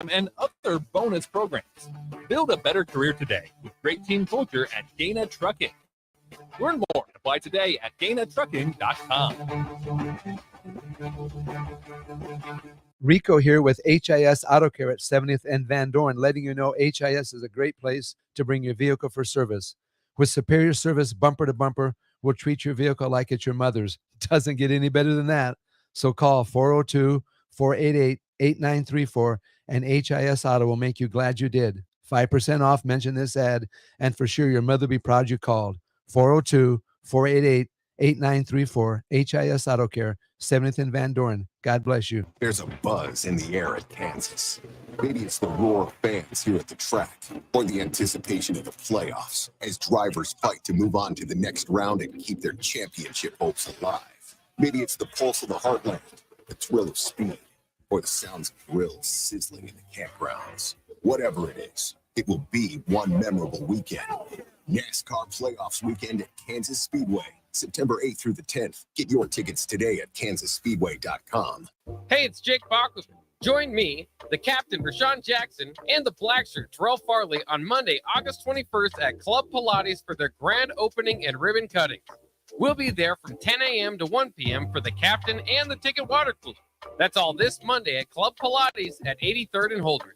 and other bonus programs. Build a better career today with great team culture at Dana Trucking. Learn more and apply today at danatrucking.com. Rico here with HIS Auto Care at 70th and Van Dorn, letting you know HIS is a great place to bring your vehicle for service. With superior service bumper to bumper, we'll treat your vehicle like it's your mother's. Doesn't get any better than that. So call 402-488-8934 and HIS Auto will make you glad you did. 5% off, mention this ad, and for sure your mother will be proud you called. 402-488-8934, HIS Auto Care, 70th and Van Dorn. God bless you. There's a buzz in the air at Kansas. Maybe it's the roar of fans here at the track, or the anticipation of the playoffs as drivers fight to move on to the next round and keep their championship hopes alive. Maybe it's the pulse of the heartland, the thrill of speed, or the sounds of grills sizzling in the campgrounds. Whatever it is, it will be one memorable weekend. NASCAR Playoffs Weekend at Kansas Speedway, September 8th through the 10th. Get your tickets today at kansasspeedway.com. Hey, it's Jake Bachler. Join me, the captain, Rashawn Jackson, and the black shirt, Terrell Farley, on Monday, August 21st at Club Pilates for their grand opening and ribbon cutting. We'll be there from 10 a.m. to 1 p.m. for the captain and the ticket water cooler. That's all this Monday at Club Pilates at 83rd and Holdridge.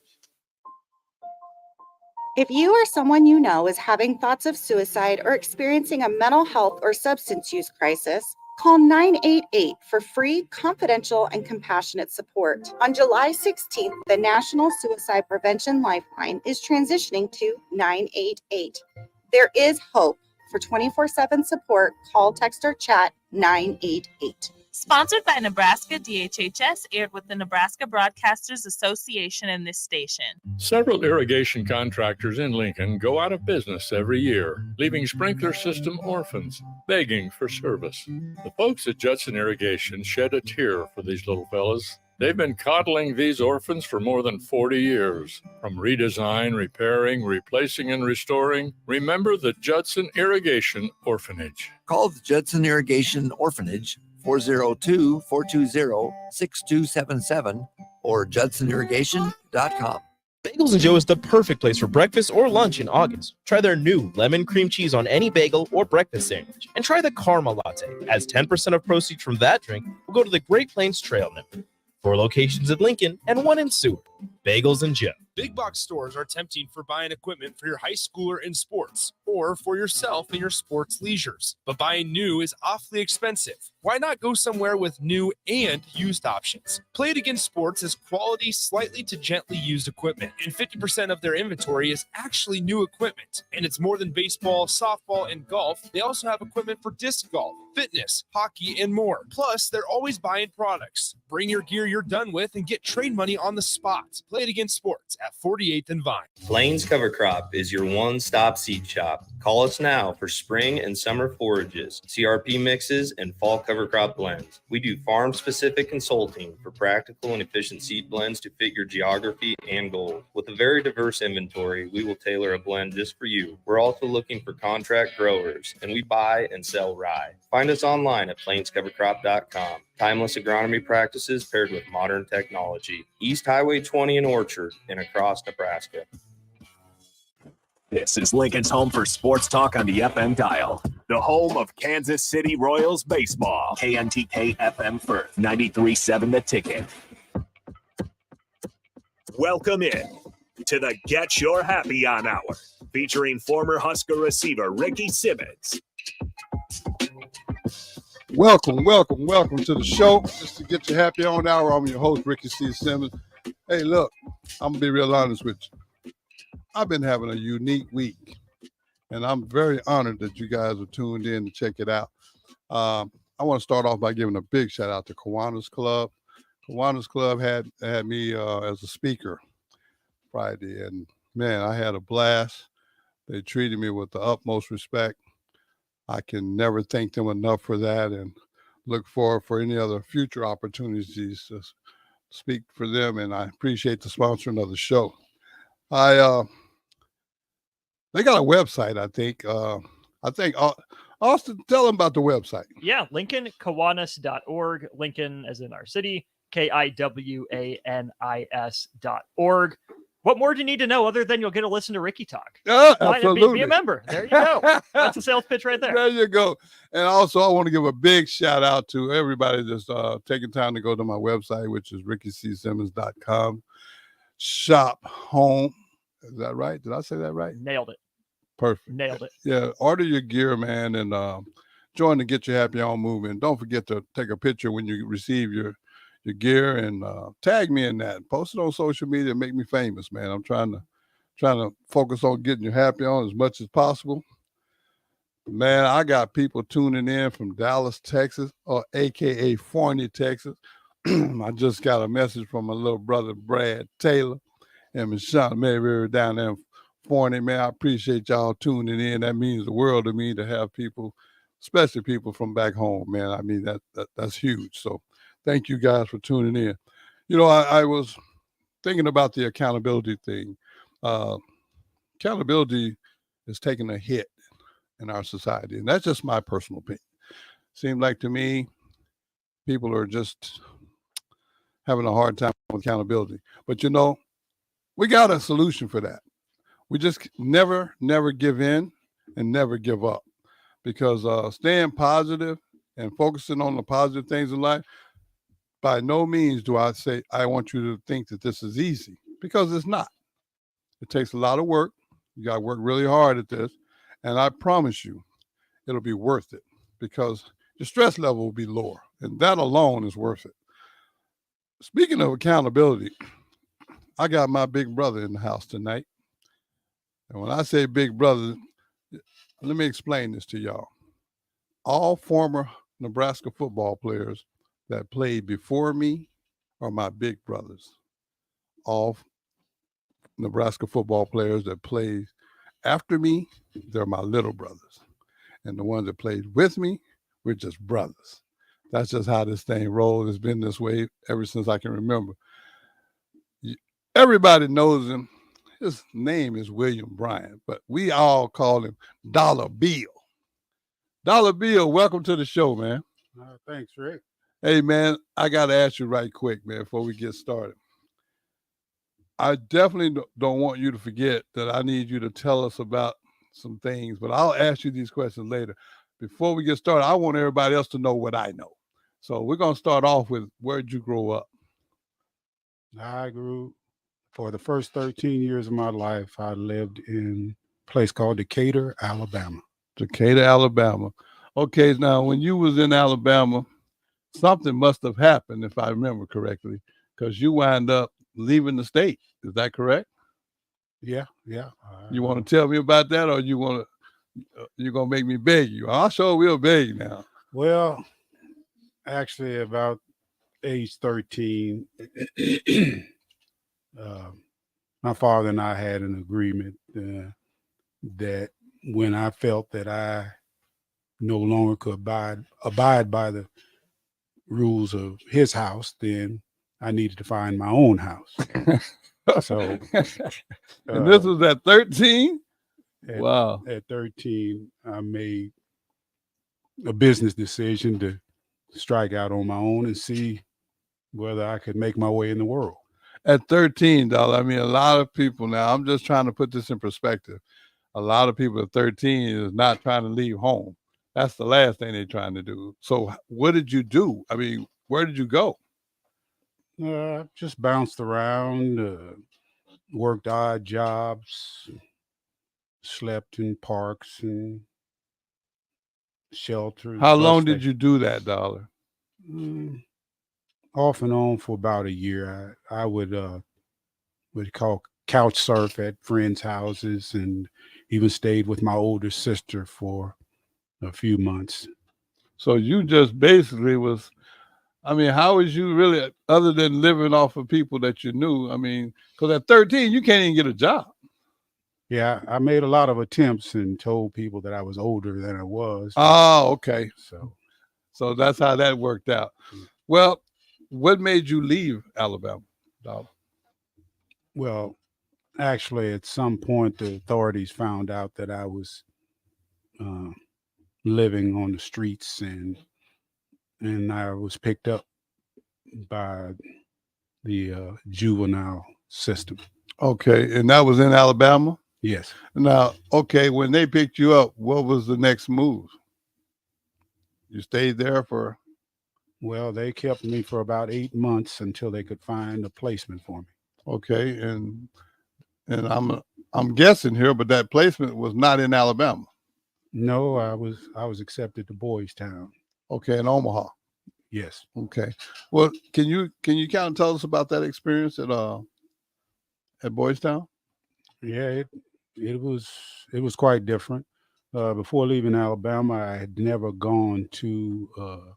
If you or someone you know is having thoughts of suicide or experiencing a mental health or substance use crisis, call 988 for free, confidential, and compassionate support. On July 16th, the National Suicide Prevention Lifeline is transitioning to 988. There is hope. For 24/7 support, call, text, or chat 988. Sponsored by Nebraska DHHS, aired with the Nebraska Broadcasters Association and this station. Several irrigation contractors in Lincoln go out of business every year, leaving sprinkler system orphans, begging for service. The folks at Judson Irrigation shed a tear for these little fellas. They've been coddling these orphans for more than 40 years. From redesign, repairing, replacing, and restoring, remember the Judson Irrigation Orphanage. Call the Judson Irrigation Orphanage, 402-420-6277 or judsonirrigation.com. Bagels & Joe is the perfect place for breakfast or lunch in August. Try their new lemon cream cheese on any bagel or breakfast sandwich. And try the Karma Latte, as 10% of proceeds from that drink will go to the Great Plains Trail Network. 4 locations in Lincoln and 1 in Seward. Bagels & Joe. Big box stores are tempting for buying equipment for your high schooler in sports or for yourself in your sports leisures. But buying new is awfully expensive. Why not go somewhere with new and used options? Play It Again Sports has quality, slightly to gently used equipment, and 50% of their inventory is actually new equipment. And it's more than baseball, softball, and golf. They also have equipment for disc golf, fitness, hockey, and more. Plus, they're always buying products. Bring your gear you're done with and get trade money on the spot. Play It Again Sports at 48th and Vine. Plains Cover Crop is your one-stop seed shop. Call us now for spring and summer forages, CRP mixes, and fall cover crop blends. We do farm-specific consulting for practical and efficient seed blends to fit your geography and goals. With a very diverse inventory, we will tailor a blend just for you. We're also looking for contract growers, and we buy and sell rye. Find us online at plainscovercrop.com. Timeless agronomy practices paired with modern technology. East Highway 20 in Orchard and across Nebraska. This is Lincoln's home for sports talk on the FM dial. The home of Kansas City Royals baseball. KNTK FM Firth, 93.7 The Ticket. Welcome in to the Get Your Happy On Hour, featuring former Husker receiver Ricky Simmons. Welcome to the show. Just to Get Your Happy On Hour, I'm your host, Ricky C. Simmons. Hey, look, I'm going to be real honest with you. I've been having a unique week, and I'm very honored that you guys are tuned in to check it out. I want to start off by giving a big shout out to Kiwanis Club. Kiwanis Club had me as a speaker Friday, and man, I had a blast. They treated me with the utmost respect. I can never thank them enough for that, and look forward for any other future opportunities to speak for them, and I appreciate the sponsoring of the show. They got a website, I think. Austin, tell them about the website. Yeah, LincolnKiwanis.org. Lincoln as in our city, KIWANIS.org. What more do you need to know other than you'll get to listen to Ricky talk? Absolutely. Be a member. There you go. That's a sales pitch right there. There you go. And also, I want to give a big shout out to everybody that's taking time to go to my website, which is rickycsimmons.com. Shop home. Is that right? Did I say that right? Nailed it. Perfect. Nailed it. Yeah. Order your gear, man, and join the Get Your Happy On movement. Don't forget to take a picture when you receive your gear and tag me in that. Post it on social media. Make me famous, man. I'm trying to focus on getting you happy on as much as possible. Man, I got people tuning in from Dallas, Texas, or AKA Forney, Texas. I just got a message from my little brother, Brad Taylor, and Miss Sean Mayberry down there in Forney. Man, I appreciate y'all tuning in. That means the world to me to have people, especially people from back home, man. I mean, that's huge. So thank you guys for tuning in. You know, I was thinking about the accountability thing. Accountability is taking a hit in our society, and that's just my personal opinion. Seems like to me, people are just having a hard time with accountability. But you know, we got a solution for that. We just never give in and never give up, because staying positive and focusing on the positive things in life, by no means do I say I want you to think that this is easy, because it's not. It takes a lot of work. You got to work really hard at this. And I promise you, it'll be worth it, because your stress level will be lower. And that alone is worth it. Speaking of accountability, I got my big brother in the house tonight. And when I say big brother, let me explain this to y'all. All former Nebraska football players that played before me are my big brothers. All Nebraska football players that played after me, they're my little brothers. And the ones that played with me, we're just brothers. That's just how this thing rolls. It's been this way ever since I can remember. Everybody knows him. His name is William Bryant, but we all call him Dollar Bill. Dollar Bill, welcome to the show, man. Thanks, Rick. Hey, man, I got to ask you right quick, man, before we get started. I definitely don't want you to forget that I need you to tell us about some things, but I'll ask you these questions later. Before we get started, I want everybody else to know what I know. So we're going to start off with, where'd you grow up? I grew, for the first 13 years of my life, I lived in a place called Decatur, Alabama. Decatur, Alabama. Okay, now when you was in Alabama, something must have happened, if I remember correctly, because you wind up leaving the state. Is that correct? Yeah. You want to tell me about that, or you're gonna make me beg you? I sure will beg now. Well, actually, about age 13, my father and I had an agreement that when I felt that I no longer could abide by the rules of his house, then I needed to find my own house. So, and this was at 13? Wow. At 13, I made a business decision to strike out on my own and see whether I could make my way in the world. At 13, dollar. I mean, a lot of people now, I'm just trying to put this in perspective. A lot of people at 13 is not trying to leave home. That's the last thing they're trying to do. So what did you do? I mean, where did you go? Just bounced around, worked odd jobs, slept in parks and shelters. How long did you do that, dollar? Off and on for about a year. I would call couch surf at friends' houses, and even stayed with my older sister for a few months. So you just basically was, I mean, how was you really, other than living off of people that you knew? I mean, because at 13, you can't even get a job. Yeah, I made a lot of attempts and told people that I was older than I was. Oh, okay. So that's how that worked out. Well, what made you leave Alabama, dollar? Well, actually, at some point, the authorities found out that I was living on the streets, and I was picked up by the juvenile system. Okay, and that was in Alabama? Yes. Now, okay, when they picked you up, what was the next move? You stayed there for? Well, they kept me for about 8 months until they could find a placement for me. Okay, and I'm guessing here, but that placement was not in Alabama. No, I was accepted to Boys Town. Okay, in Omaha. Yes. Okay. Well, can you kind of tell us about that experience at Boys Town? Yeah, it was quite different. Before leaving Alabama, I had never gone to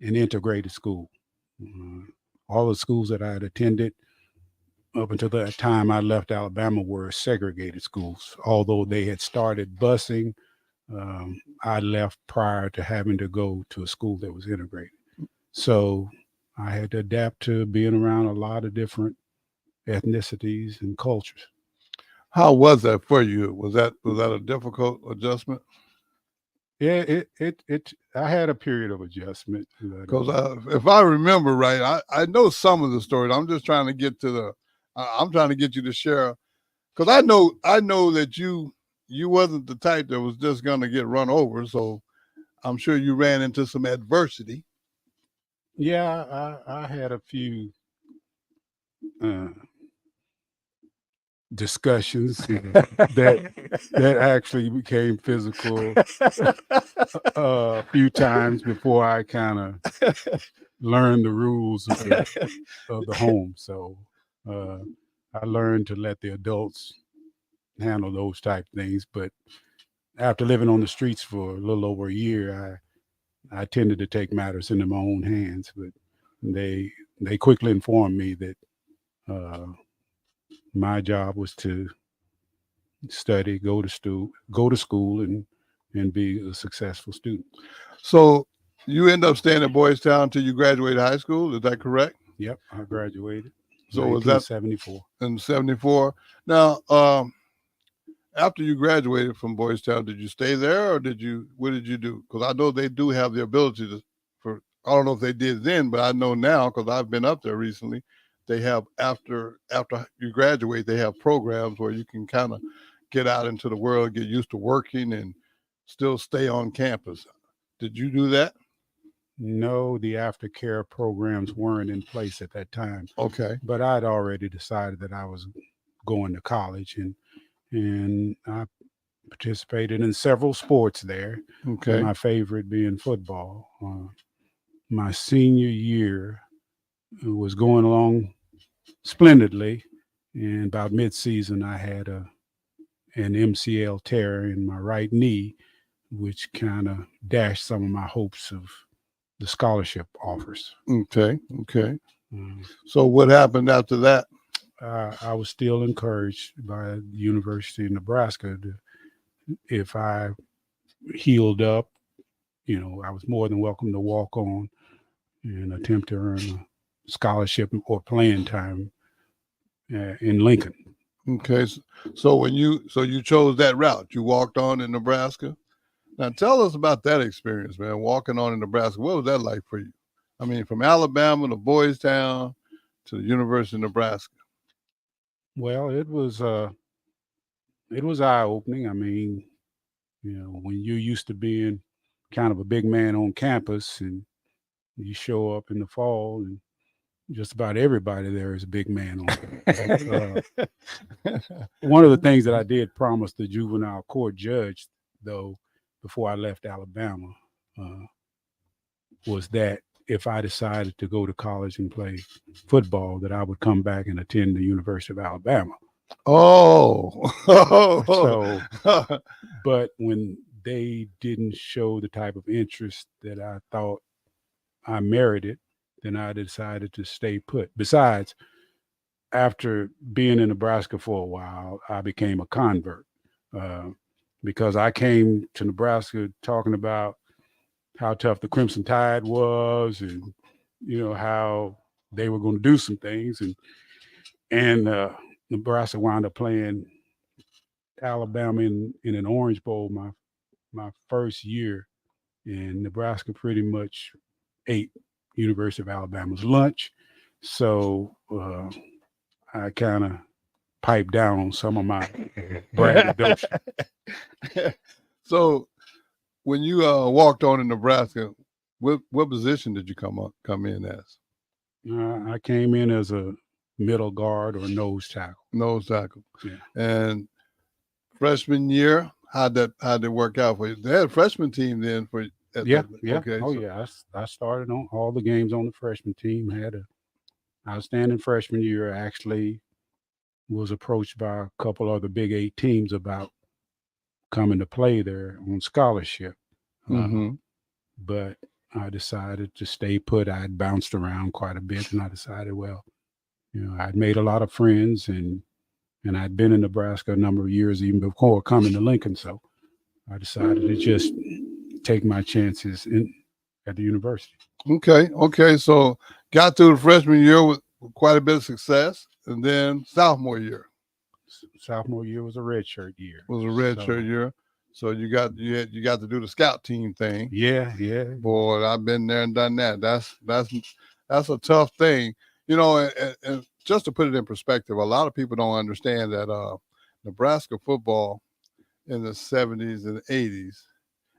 an integrated school. All the schools that I had attended up until that time I left Alabama were segregated schools. Although they had started busing, I left prior to having to go to a school that was integrated. So I had to adapt to being around a lot of different ethnicities and cultures. How was that for you? Was that a difficult adjustment? Yeah, it I had a period of adjustment. Because if I remember right, I know some of the stories. I'm just trying to get to I'm trying to get you to share, because I know that you wasn't the type that was just going to get run over. So I'm sure you ran into some adversity. Yeah, I had a few discussions that actually became physical a few times before I kind of learned the rules of the home. So I learned to let the adults handle those type of things. But after living on the streets for a little over a year, I tended to take matters into my own hands. But they quickly informed me that my job was to study, go to school, and be a successful student. So you end up staying at Boys Town until you graduated high school. Is that correct? Yep, I graduated. So was that 1974? In 74. Now, after you graduated from Boys Town, did you stay there, or what did you do? Because I know they do have the ability I don't know if they did then, but I know now, because I've been up there recently, they have after you graduate, they have programs where you can kind of get out into the world, get used to working, and still stay on campus. Did you do that? No, the aftercare programs weren't in place at that time. Okay. But I'd already decided that I was going to college, and I participated in several sports there. Okay. My favorite being football. My senior year was going along splendidly, and about mid-season I had an MCL tear in my right knee, which kind of dashed some of my hopes of the scholarship offers. Okay. So what happened after that? I was still encouraged by the University of Nebraska if I healed up, I was more than welcome to walk on and attempt to earn a scholarship or playing time in Lincoln. Okay, so you chose that route, you walked on in Nebraska. Now tell us about that experience, man. Walking on in Nebraska, what was that like for you? I mean, from Alabama to Boys Town to the University of Nebraska. Well, it was eye-opening. I mean, when you're used to being kind of a big man on campus, and you show up in the fall, and just about everybody there is a big man on. One of the things that I did promise the juvenile court judge, though, before I left Alabama, was that if I decided to go to college and play football, that I would come back and attend the University of Alabama. So, but when they didn't show the type of interest that I thought I merited, then I decided to stay put. Besides, after being in Nebraska for a while, I became a convert because I came to Nebraska talking about how tough the Crimson Tide was, and how they were going to do some things, and Nebraska wound up playing Alabama in an Orange Bowl my first year, and Nebraska pretty much ate University of Alabama's lunch. So I kind of piped down on some of my braggadocio. So when you walked on in Nebraska, what position did you come in as? I came in as a middle guard or nose tackle. Nose tackle. Yeah. And freshman year, how'd it work out for you? They had a freshman team then for you. Yeah. Okay. Oh, yeah. I started on all the games on the freshman team. Had a outstanding freshman year. Actually was approached by a couple other Big 8 teams about coming to play there on scholarship. But I decided to stay put. I had bounced around quite a bit, and I decided, well, I'd made a lot of friends, and I'd been in Nebraska a number of years even before coming to Lincoln. So I decided to just take my chances at the university. Okay. So got through the freshman year with quite a bit of success, and then sophomore year. Sophomore year was a redshirt year. Shirt year. So you got to do the scout team thing. Yeah. Boy, I've been there and done that. That's a tough thing. And just to put it in perspective, a lot of people don't understand that Nebraska football in the 70s and 80s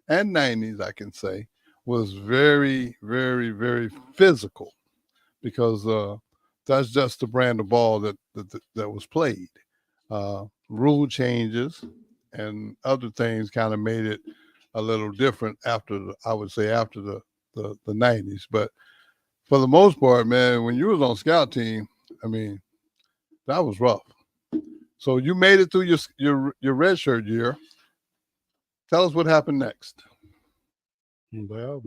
and 90s, I can say, was very, very, very physical, because that's just the brand of ball that was played. Rule changes and other things kind of made it a little different after the 90s. But for the most part, man, when you was on scout team, I mean, that was rough. So you made it through your redshirt year. Tell us what happened next. Well,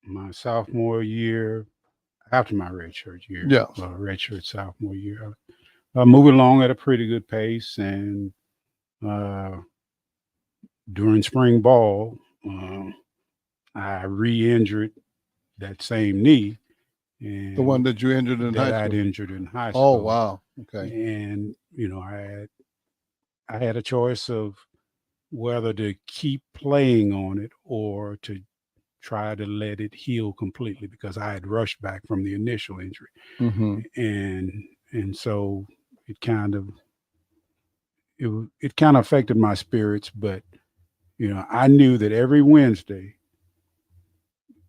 my sophomore year, after my redshirt year, redshirt sophomore year, moving along at a pretty good pace, and during spring ball, I re-injured that same knee. And the one that you injured in high school? I'd injured in high school. Oh, wow. Okay. And, I had a choice of whether to keep playing on it or to try to let it heal completely, because I had rushed back from the initial injury. And so it kind of affected my spirits, but I knew that every Wednesday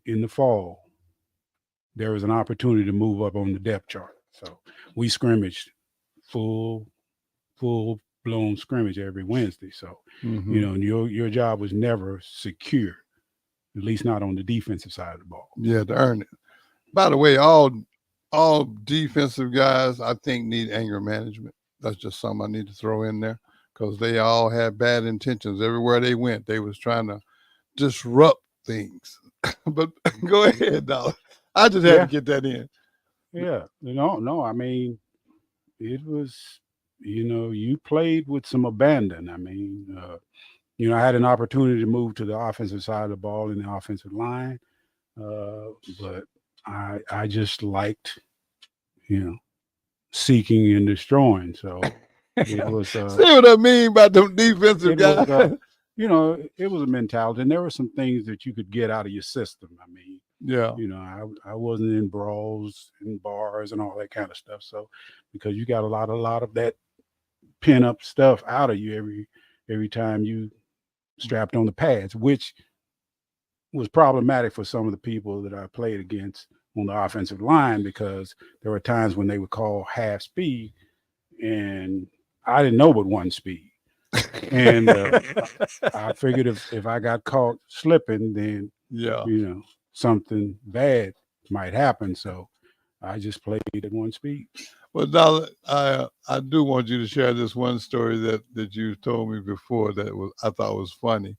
in the fall there was an opportunity to move up on the depth chart. So we scrimmaged full blown scrimmage every Wednesday. So and your job was never secure, at least not on the defensive side of the ball. Yeah, to earn it. By the way, all defensive guys, I think, need anger management. That's just something I need to throw in there, because they all had bad intentions. Everywhere they went, they was trying to disrupt things. But go ahead, Dollar. I just had to get that in. Yeah. No, I mean, it was, you played with some abandon. I mean, I had an opportunity to move to the offensive side of the ball in the offensive line. But I just liked, seeking and destroying. So it was see what I mean by them defensive guys. It was a mentality, and there were some things that you could get out of your system. I mean, I wasn't in brawls and bars and all that kind of stuff. So because you got a lot of that pin up stuff out of you every time you strapped on the pads, which was problematic for some of the people that I played against on the offensive line, because there were times when they would call half speed and I didn't know but one speed. And I figured if I got caught slipping, then something bad might happen. So I just played at one speed. Well, Dollar, I do want you to share this one story that you told me before that I thought was funny.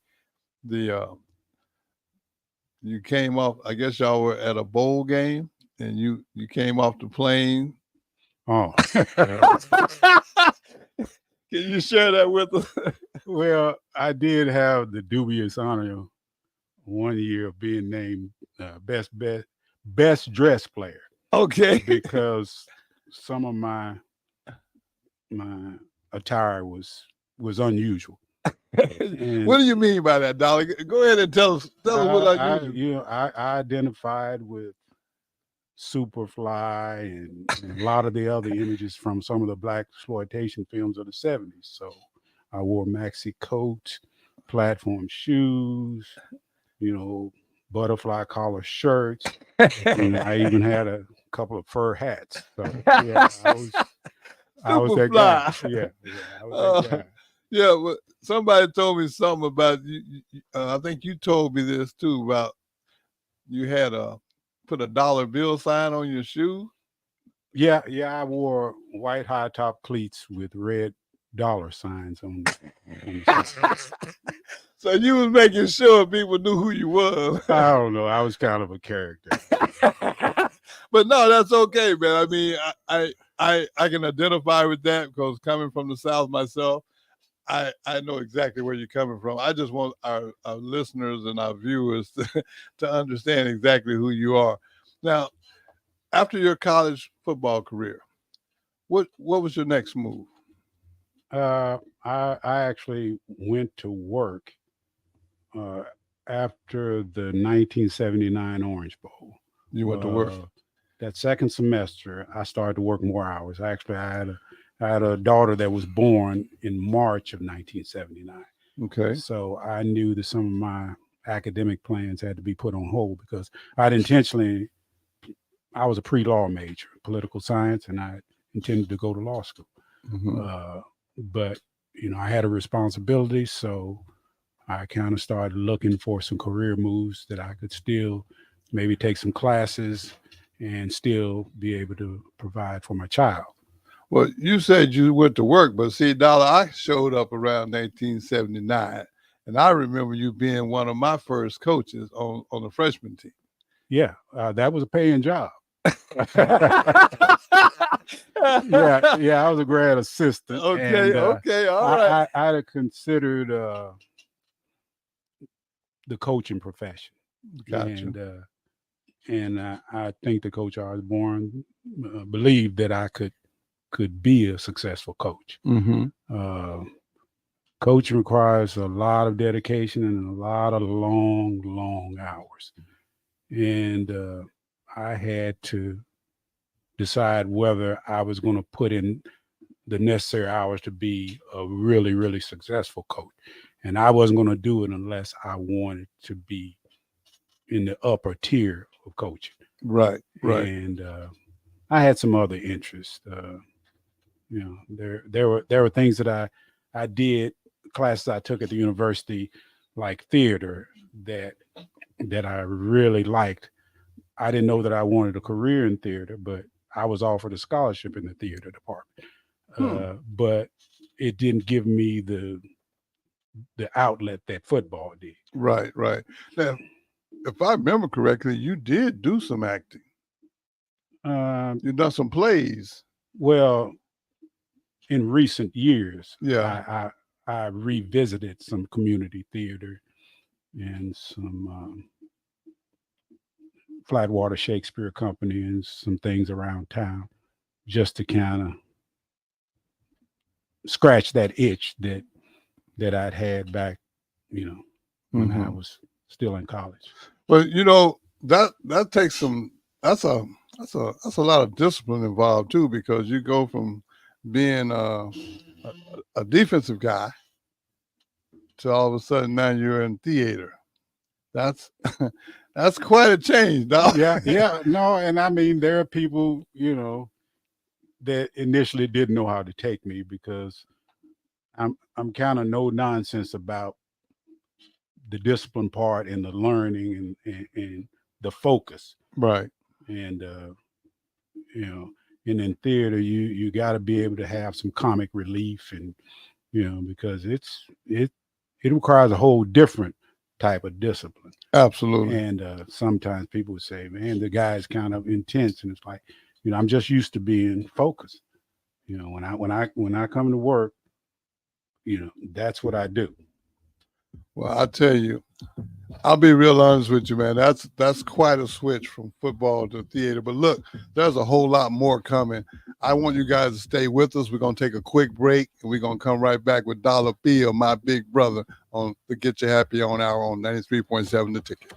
You came off, I guess y'all were at a bowl game, and you came off the plane. Oh. Can you share that with us? Well, I did have the dubious honor one year of being named best dressed player. Okay. Because some of my attire was unusual. What do you mean by that, Dolly? Go ahead and tell us what I use. I identified with Superfly and a lot of the other images from some of the black exploitation films of the 70s. So I wore maxi coats, platform shoes, butterfly collar shirts, and I even had a couple of fur hats. So yeah, I was that guy. Yeah, I was that guy. Yeah, but somebody told me something about you. I think you told me this too about you had put a dollar bill sign on your shoe. Yeah, I wore white high top cleats with red dollar signs on the So you was making sure people knew who you were. I don't know. I was kind of a character. But no, that's okay, man. I mean, I can identify with that because coming from the South myself, I know exactly where you're coming from. I just want our listeners and our viewers to understand exactly who you are. Now, after your college football career, what was your next move? I actually went to work after the 1979 Orange Bowl. You went to work? That second semester, I started to work more hours. Actually, I had a daughter that was born in March of 1979. Okay. So I knew that some of my academic plans had to be put on hold because I was a pre-law major, political science, and I intended to go to law school. Mm-hmm. But, I had a responsibility, so I kind of started looking for some career moves that I could still maybe take some classes and still be able to provide for my child. Well, you said you went to work, but see, Dollar, I showed up around 1979, and I remember you being one of my first coaches on the freshman team. Yeah, that was a paying job. Yeah, I was a grad assistant. Okay, all right. I had considered the coaching profession. Gotcha. And I think the coach Osborne believed that I could be a successful coach. Mm-hmm. Coaching requires a lot of dedication and a lot of long hours. And I had to decide whether I was going to put in the necessary hours to be a really, really successful coach. And I wasn't going to do it unless I wanted to be in the upper tier of coaching. Right. And I had some other interests. There were things that I did, classes I took at the university, like theater, that I really liked. I didn't know that I wanted a career in theater, but I was offered a scholarship in the theater department. But it didn't give me the outlet that football did. Right. Now, if I remember correctly, you did do some acting. You've done some plays. Well, in recent years, yeah, I revisited some community theater and some Flatwater Shakespeare Company and some things around town, just to kind of scratch that itch that I'd had back, when I was still in college. Well, that takes some. That's a lot of discipline involved too, because you go from being a defensive guy to all of a sudden now you're in theater. That's quite a change, dog. Yeah. No, and I mean there are people, that initially didn't know how to take me because I'm kind of no nonsense about the discipline part and the learning and the focus. Right. And and in theater you got to be able to have some comic relief and because it requires a whole different type of discipline. Absolutely. And sometimes people would say, man, the guy's kind of intense, and it's like, I'm just used to being focused. When I come to work, that's what I do. Well, I tell you, I'll be real honest with you, man. That's quite a switch from football to theater. But look, there's a whole lot more coming. I want you guys to stay with us. We're going to take a quick break, and we're going to come right back with Dollar Bill, my big brother, on the Get You Happy On Hour on 93.7 The Ticket.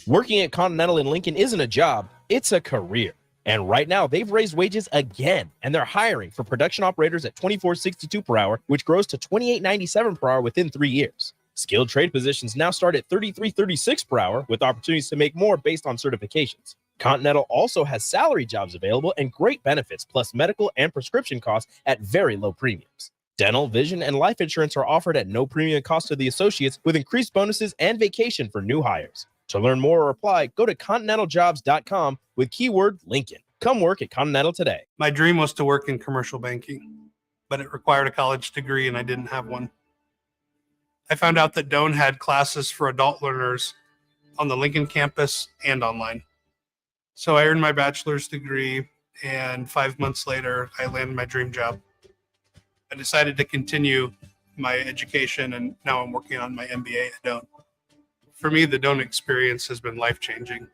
Working at Continental in Lincoln isn't a job, it's a career. And right now, they've raised wages again, and they're hiring for production operators at $24.62 per hour, which grows to $28.97 per hour within 3 years. Skilled trade positions now start at $33.36 per hour, with opportunities to make more based on certifications. Continental also has salary jobs available and great benefits, plus medical and prescription costs at very low premiums. Dental, vision, and life insurance are offered at no premium cost to the associates, with increased bonuses and vacation for new hires. To learn more or apply, go to continentaljobs.com with keyword Lincoln. Come work at Continental today. My dream was to work in commercial banking, but it required a college degree and I didn't have one. I found out that Doane had classes for adult learners on the Lincoln campus and online. So I earned my bachelor's degree, and 5 months later, I landed my dream job. I decided to continue my education, and now I'm working on my MBA at Doane. For me, the Doane experience has been life-changing.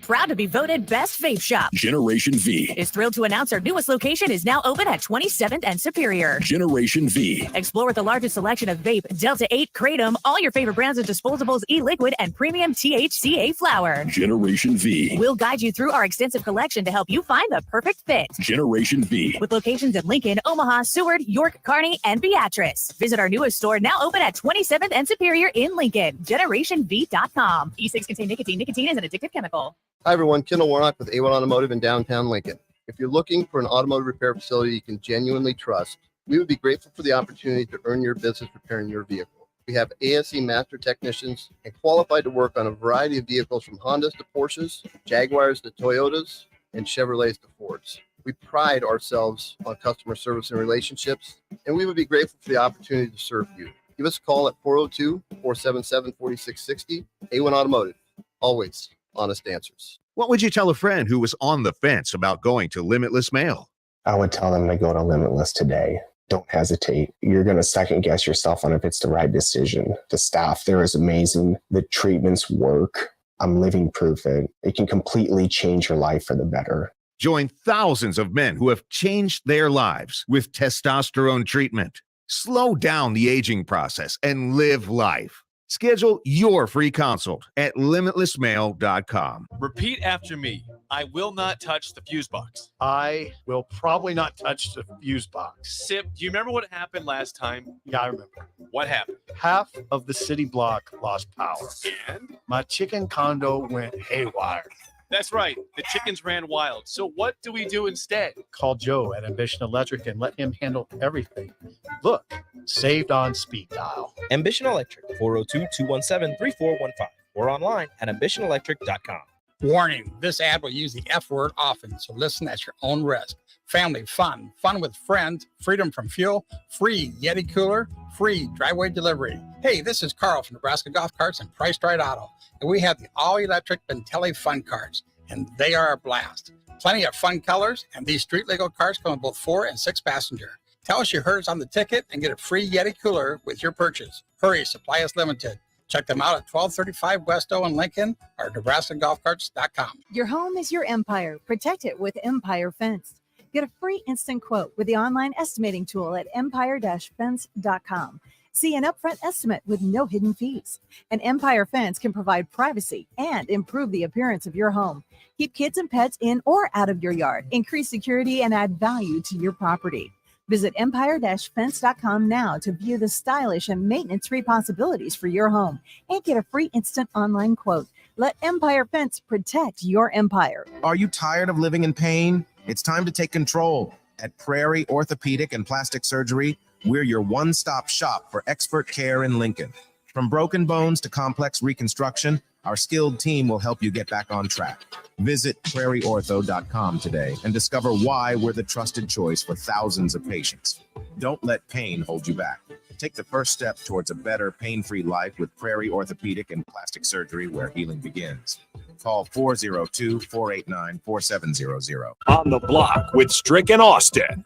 Proud to be voted Best Vape Shop. Generation V. Is thrilled to announce our newest location is now open at 27th and Superior. Generation V. Explore the largest selection of vape, Delta 8, Kratom, all your favorite brands of disposables, e-liquid, and premium THCA flower. Generation V. We'll guide you through our extensive collection to help you find the perfect fit. Generation V. With locations in Lincoln, Omaha, Seward, York, Kearney, and Beatrice. Visit our newest store now open at 27th and Superior in Lincoln. GenerationV.com. E-cigs contain nicotine. Nicotine is an addictive chemical. Hi, everyone. Kendall Warnock with A1 Automotive in downtown Lincoln. If you're looking for an automotive repair facility you can genuinely trust, we would be grateful for the opportunity to earn your business repairing your vehicle. We have ASE master technicians and qualified to work on a variety of vehicles from Hondas to Porsches, Jaguars to Toyotas, and Chevrolets to Fords. We pride ourselves on customer service and relationships, and we would be grateful for the opportunity to serve you. Give us a call at 402-477-4660. A1 Automotive. Always honest answers. What would you tell a friend who was on the fence about going to Limitless Mail? I would tell them to go to Limitless today. Don't hesitate. You're going to second guess yourself on if it's the right decision. The staff there is amazing. The treatments work. I'm living proof that it can completely change your life for the better. Join thousands of men who have changed their lives with testosterone treatment. Slow down the aging process and live life. Schedule your free consult at limitlessmail.com. Repeat after me. I will not touch the fuse box. I will probably not touch the fuse box. Sip, do you remember what happened last time? Yeah, I remember. What happened? Half of the city block lost power. And? My chicken condo went haywire. That's right. The chickens ran wild. So what do we do instead? Call Joe at Ambition Electric and let him handle everything. Look, saved on speed dial. Ambition Electric, 402-217-3415, or online at ambitionelectric.com. Warning, this ad will use the F word often, so listen at your own risk. Family fun, fun with friends, freedom from fuel, free Yeti cooler, free driveway delivery. Hey, this is Carl from Nebraska Golf Carts and Priced Right Auto, and we have the all-electric Bentelli Fun Carts, and they are a blast. Plenty of fun colors, and these street-legal carts come with both 4 and 6 passenger. Tell us you heard us on the ticket and get a free Yeti cooler with your purchase. Hurry, supply is limited. Check them out at 1235 West O in Lincoln or NebraskaGolfCarts.com. Your home is your empire. Protect it with Empire Fence. Get a free instant quote with the online estimating tool at empire-fence.com. See an upfront estimate with no hidden fees. An Empire Fence can provide privacy and improve the appearance of your home. Keep kids and pets in or out of your yard. Increase security and add value to your property. Visit empire-fence.com now to view the stylish and maintenance-free possibilities for your home and get a free instant online quote. Let Empire Fence protect your empire. Are you tired of living in pain? It's time to take control. At Prairie Orthopedic and Plastic Surgery, we're your one-stop shop for expert care in Lincoln. From broken bones to complex reconstruction, our skilled team will help you get back on track. Visit prairieortho.com today and discover why we're the trusted choice for thousands of patients. Don't let pain hold you back. Take the first step towards a better pain-free life with Prairie Orthopedic and Plastic Surgery, where healing begins. Call 402-489-4700. On the block with Strick and Austin.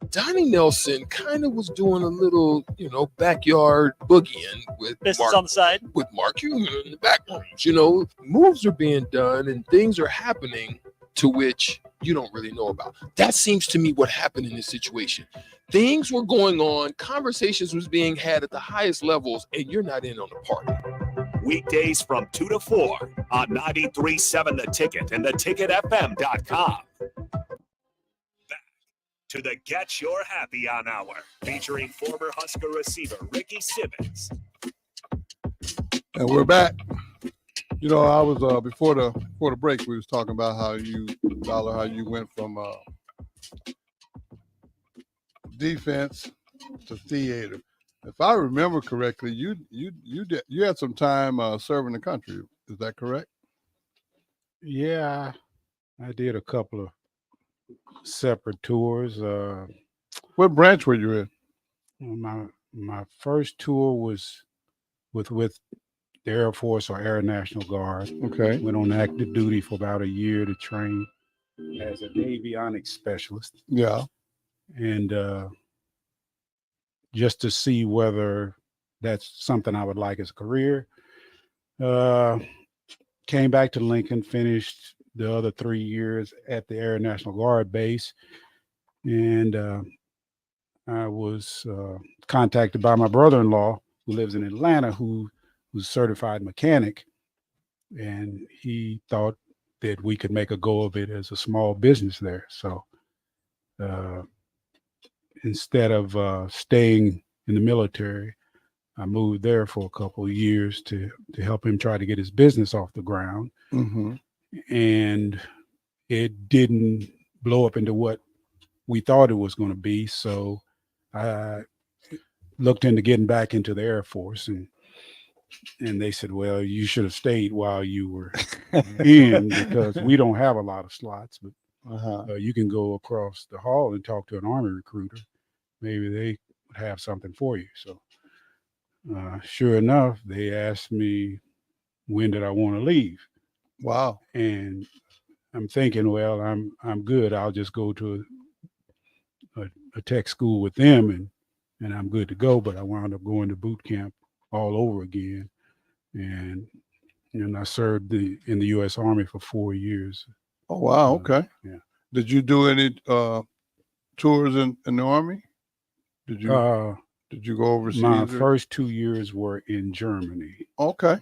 Donnie Nelson kind of was doing a little, backyard boogieing with Business on the side. With Mark Cuban in the back rooms. Moves are being done and things are happening to which you don't really know about. That seems to me what happened in this situation. Things were going on, conversations was being had at the highest levels, and you're not in on the party. Weekdays from 2 to 4 on 93.7 The Ticket and theticketfm.com. To the Get Your Happy On Hour, featuring former Husker receiver Ricky Simmons. And we're back. I was before the break, we was talking about how you went from defense to theater. If I remember correctly, you had some time serving the country. Is that correct? Yeah, I did a couple of separate tours. What branch were you in? My first tour was with the Air Force or Air National Guard. Okay. Went on active duty for about a year to train as an avionics specialist. Yeah. And just to see whether that's something I would like as a career. Came back to Lincoln, finished the other 3 years at the Air National Guard base. And I was contacted by my brother-in-law who lives in Atlanta, who's a certified mechanic. And he thought that we could make a go of it as a small business there. So instead of staying in the military, I moved there for a couple of years to help him try to get his business off the ground. Mm-hmm. And it didn't blow up into what we thought it was going to be. So I looked into getting back into the Air Force, and they said, well, you should have stayed while you were in, because we don't have a lot of slots, but you can go across the hall and talk to an Army recruiter. Maybe they would have something for you. So sure enough, they asked me, when did I want to leave? Wow. And I'm thinking, well, I'm good. I'll just go to a tech school with them and I'm good to go. But I wound up going to boot camp all over again. And I served in the U.S. Army for 4 years. Oh, wow. Okay. Yeah. Did you do any tours in the Army? Did you go overseas? My first 2 years were in Germany. Okay.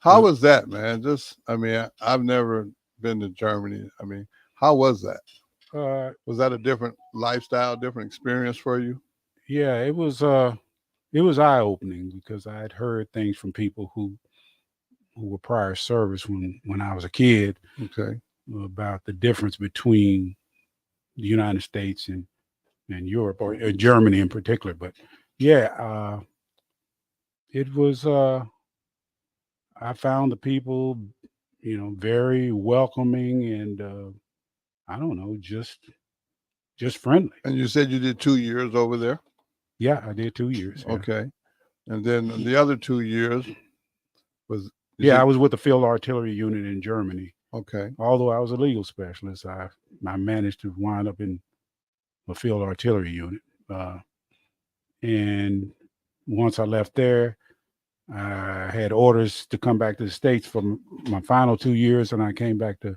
How was that, man? I've never been to Germany. How was that? Was that a different lifestyle, different experience for you? Yeah, it was eye-opening, because I had heard things from people who were prior service when I was a kid. Okay. About the difference between the United States and Europe, or Germany in particular. But yeah, it was, I found the people, very welcoming and, I don't know, just friendly. And you said you did 2 years over there? Yeah, I did 2 years. Yeah. Okay. And then the other 2 years was... I was with the Field Artillery Unit in Germany. Okay. Although I was a legal specialist, I managed to wind up in a Field Artillery Unit. And once I left there, I had orders to come back to the States for my final 2 years, and I came back to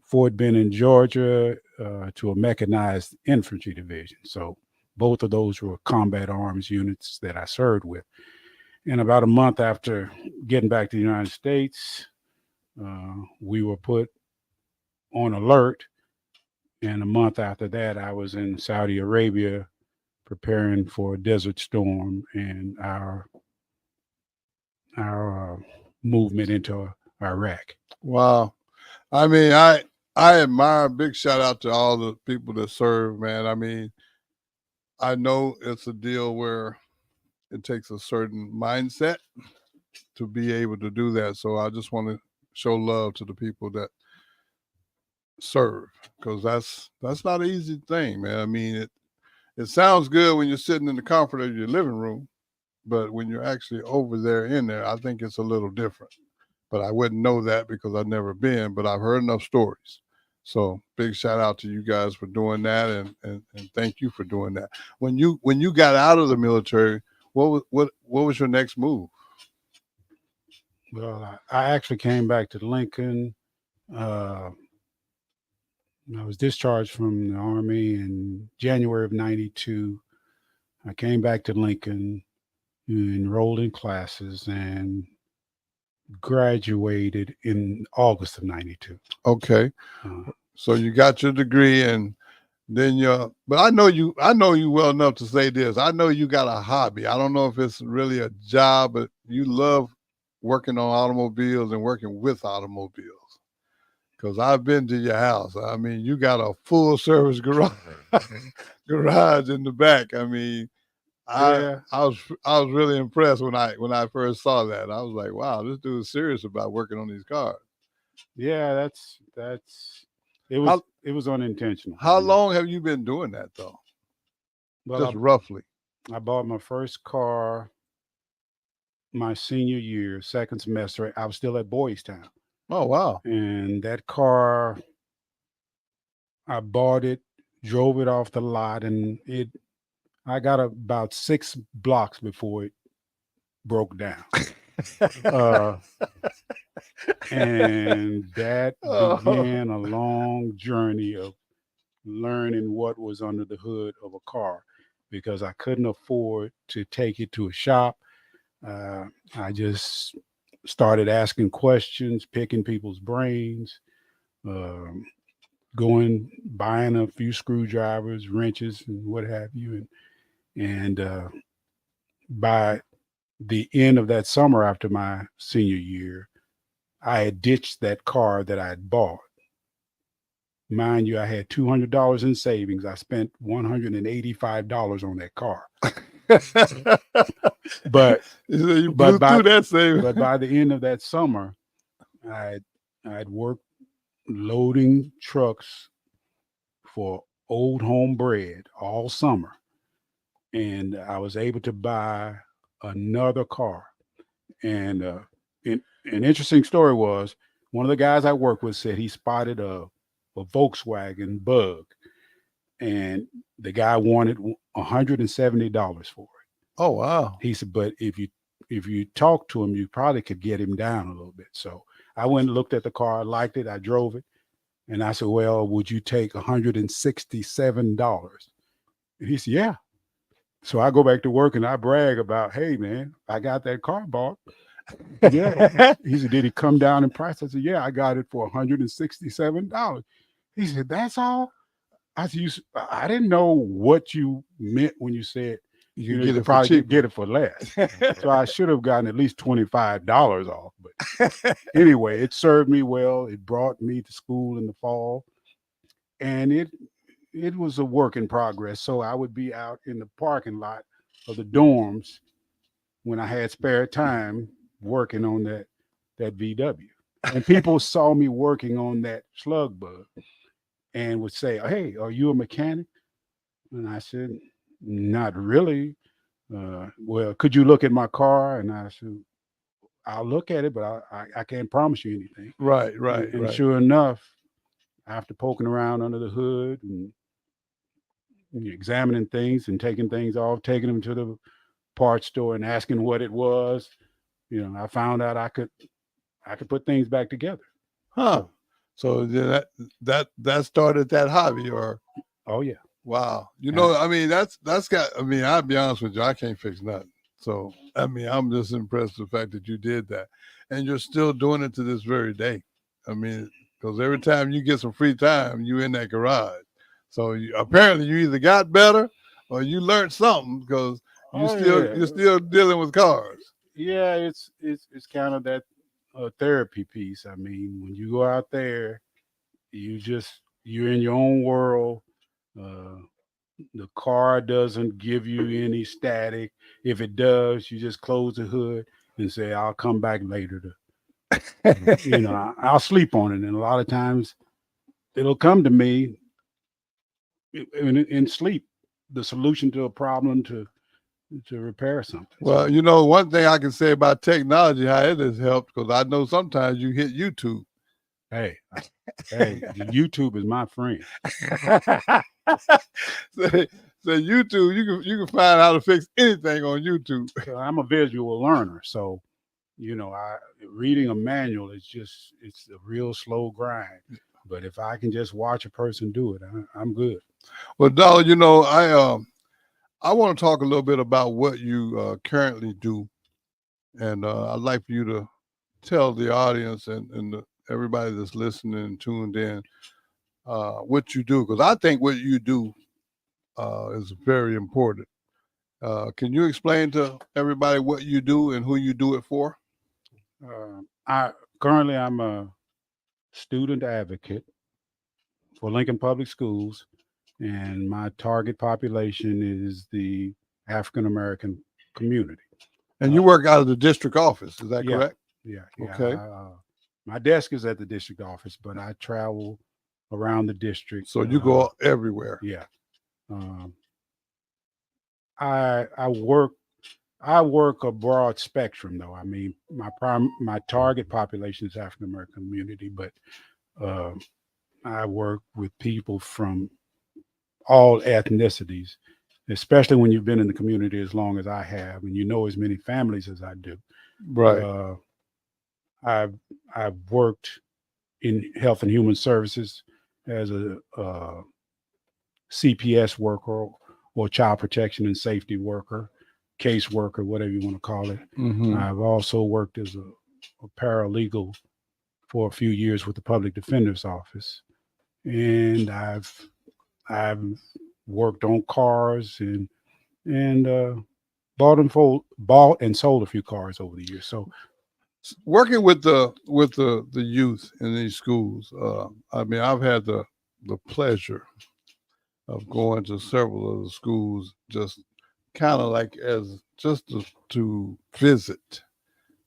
Fort Benning, Georgia, to a mechanized infantry division. So both of those were combat arms units that I served with. And about a month after getting back to the United States, we were put on alert. And a month after that, I was in Saudi Arabia preparing for a desert storm and our movement into Iraq. Wow. I admire, big shout out to all the people that serve, man. I know it's a deal where it takes a certain mindset to be able to do that. So I just want to show love to the people that serve, because that's not an easy thing, man. I mean, it sounds good when you're sitting in the comfort of your living room, but when you're actually over there in there, I think it's a little different. But I wouldn't know that because I've never been, but I've heard enough stories. So big shout out to you guys for doing that, and thank you for doing that. When you got out of the military, what was your next move? Well, I actually came back to Lincoln. I was discharged from the Army in January of 92. I came back to Lincoln, enrolled in classes, and graduated in August of 92. Okay. So you got your degree, and then but I know you well enough to say this. I know you got a hobby. I don't know if it's really a job, but you love working on automobiles and working with automobiles. Because I've been to your house. I mean, you got a full service garage in the back. I mean, I was really impressed when I first saw that. I was like, wow, this dude is serious about working on these cars. Yeah, it was unintentional. How long have you been doing that though? Well, just roughly. I bought my first car my senior year, second semester. I was still at Boys Town. Oh, wow. And that car, I bought it, drove it off the lot, and I got about 6 blocks before it broke down. And that began a long journey of learning what was under the hood of a car, because I couldn't afford to take it to a shop. I just started asking questions, picking people's brains, buying a few screwdrivers, wrenches, and what have you. And by the end of that summer after my senior year, I had ditched that car that I had bought. Mind you, I had $200 in savings. I spent $185 on that car. But you blew through that savings. But by the end of that summer, I'd worked loading trucks for Old Home Bread all summer, and I was able to buy another car. And an interesting story was, one of the guys I worked with said he spotted a Volkswagen Bug, and the guy wanted $170 for it. Oh, wow. He said, but if you talk to him, you probably could get him down a little bit. So I went and looked at the car, liked it, I drove it, and I said, well, would you take $167? And he said, yeah. So I go back to work and I brag about, hey man, I got that car bought. Yeah. He said, did it come down in price? I said, yeah, I got it for $167. He said, that's all? I said, I didn't know what you meant when you said you get it probably for cheap. get it for less. So I should have gotten at least $25 off. But anyway, it served me well. It brought me to school in the fall, and it was a work in progress. So I would be out in the parking lot of the dorms when I had spare time working on that VW. And people saw me working on that slug bug and would say, hey, are you a mechanic? And I said, not really. Well, could you look at my car? And I said, I'll look at it, but I can't promise you anything. Right. And sure enough, after poking around under the hood and examining things and taking things off, taking them to the parts store and asking what it was, I found out I could put things back together. Huh. So that started that hobby, or? Oh yeah. Wow. I mean, I'll be honest with you, I can't fix nothing. So, I mean, I'm just impressed with the fact that you did that. And you're still doing it to this very day. I mean, because every time you get some free time, you in that garage. So apparently you either got better or you learned something, because you're still dealing with cars. Yeah, it's kind of that therapy piece. I mean, when you go out there, you're in your own world. The car doesn't give you any static. If it does, you just close the hood and say, I'll come back later to, I'll sleep on it. And a lot of times it'll come to me in sleep, the solution to a problem to repair something. Well, one thing I can say about technology, how it has helped, because I know sometimes you hit YouTube. Hey, YouTube is my friend. So YouTube, you can find how to fix anything on YouTube. I'm a visual learner, so reading a manual it's a real slow grind. But if I can just watch a person do it, I'm good. Well, Dollar, I want to talk a little bit about what you currently do, and I'd like for you to tell the audience and everybody that's listening and tuned in what you do, because I think what you do is very important. Can you explain to everybody what you do and who you do it for? I'm a student advocate for Lincoln Public Schools, and my target population is the African American community. And you work out of the district office, is that yeah, correct? Yeah. Okay. My desk is at the district office, but I travel around the district. So you go everywhere. Yeah. I work a broad spectrum, though. I mean, my target population is African American community, but I work with people from all ethnicities, especially when you've been in the community as long as I have, and you know as many families as I do. Right. I've worked in health and human services as a CPS worker or child protection and safety worker, case worker, whatever you want to call it. Mhm. I've also worked as a paralegal for a few years with the public defender's office, and I've worked on cars and bought and sold a few cars over the years. So working with the youth in these schools, I mean, I've had the pleasure of going to several of the schools, just kind of like as just to visit.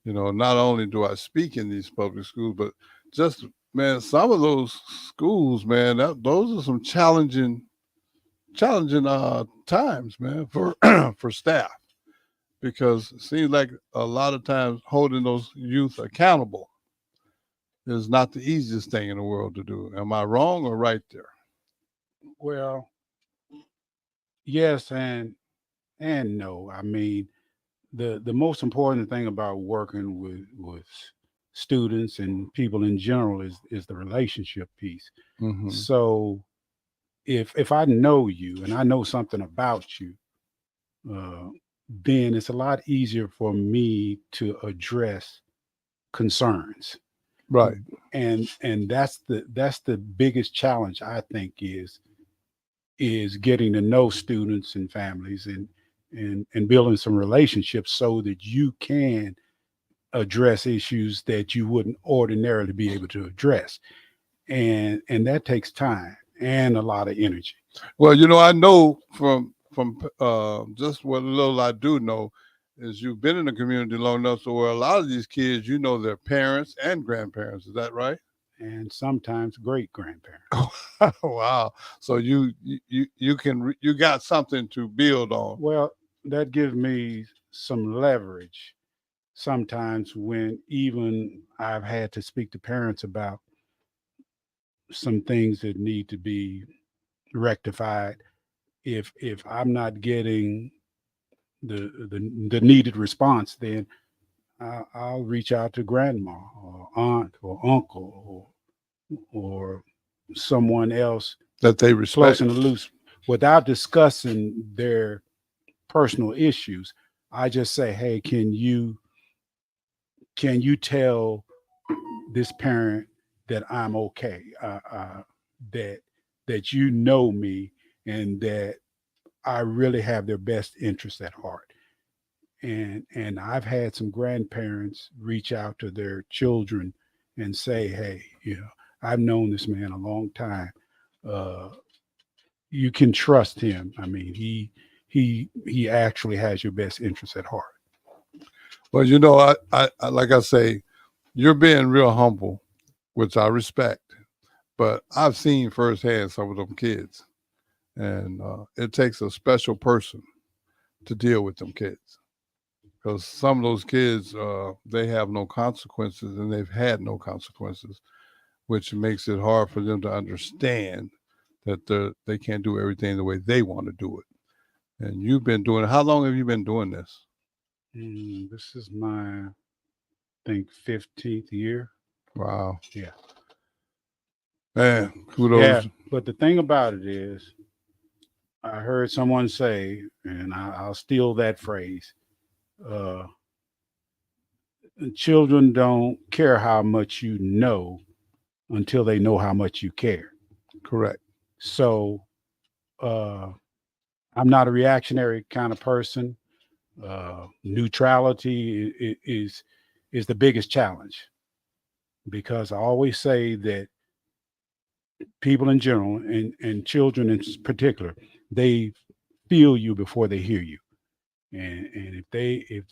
Not only do I speak in these public schools, but just, man, some of those schools, man, those are some challenging times, man, for for staff, because it seems like a lot of times holding those youth accountable is not the easiest thing in the world to do. Am I wrong or right there? Well, yes and no. I mean, the most important thing about working with students and people in general is the relationship piece. Mhm. So if I know you and I know something about you, then it's a lot easier for me to address concerns. Right. And that's the biggest challenge, I think, is getting to know students and families and building some relationships so that you can address issues that you wouldn't ordinarily be able to address. And that takes time and a lot of energy. Well, I know from just what little I do know is you've been in the community long enough, so where a lot of these kids, their parents and grandparents. Is that right? And sometimes great grandparents. Wow. So you got something to build on. Well, that gives me some leverage sometimes when even I've had to speak to parents about some things that need to be rectified. If I'm not getting the needed response, then I'll reach out to grandma or aunt or uncle or someone else that they respect, close and loose, without discussing their personal issues. I just say, hey, can you tell this parent that I'm okay, that you know me and that I really have their best interest at heart. And I've had some grandparents reach out to their children and say, hey, I've known this man a long time. you can trust him. I mean, he actually has your best interest at heart. Well, you know, I like I say, you're being real humble, which I respect. But I've seen firsthand some of them kids, and it takes a special person to deal with them kids, because some of those kids, they have no consequences, and they've had no consequences, which makes it hard for them to understand that they can't do everything the way they want to do it. And you've been doing it. How long have you been doing this? This is my, I think, 15th year. Wow. Yeah. Man, kudos. Yeah, but the thing about it is, I heard someone say, and I'll steal that phrase, children don't care how much you know until they know how much you care. Correct. So I'm not a reactionary kind of person. Neutrality is the biggest challenge, because I always say that people in general and children in particular, they feel you before they hear you. And if